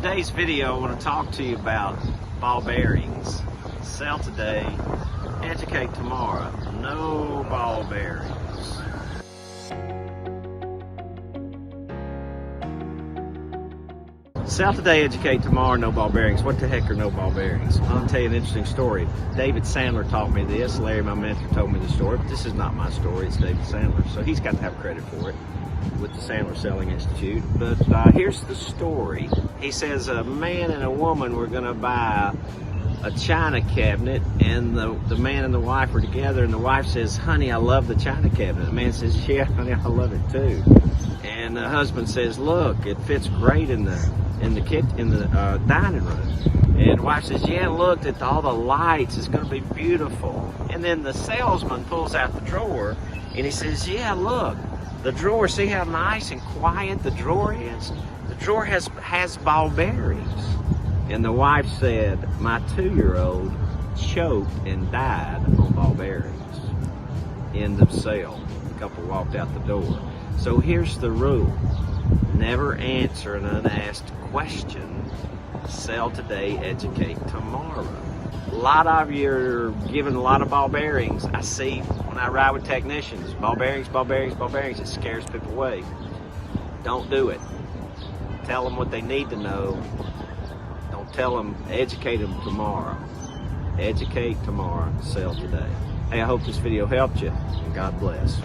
Today's video, I want to talk to you about ball bearings. Sell today, educate tomorrow. No ball bearings. Sell today, educate tomorrow, no ball bearings. What the heck are no ball bearings? I'll tell you an interesting story. David Sandler taught me this. Larry, my mentor, told me the story, but this is not my story, it's David Sandler. So he's got to have credit for it with the Sandler Selling Institute. But here's the story. He says a man and a woman were going to buy a china cabinet, and the man and the wife were together, and the wife says, "Honey, I love the china cabinet." The man says, "Yeah, honey, I love it too." And the husband says, "Look, it fits great in the dining room." And the wife says, "Yeah, look at all the lights, it's going to be beautiful." And then the salesman pulls out the drawer and he says, "Yeah, look, the drawer, see how nice and quiet the drawer is? The drawer has ball bearings." And the wife said, "My 2-year-old choked and died on ball bearings." End of sale. The couple walked out the door. So here's the rule. Never answer an unasked question. Sell today, educate tomorrow. A lot of you are giving a lot of ball bearings. I see when I ride with technicians, ball bearings, ball bearings, ball bearings. It scares people away. Don't do it. Tell them what they need to know. Don't tell them, educate them tomorrow. Educate tomorrow, sell today. Hey, I hope this video helped you, and God bless.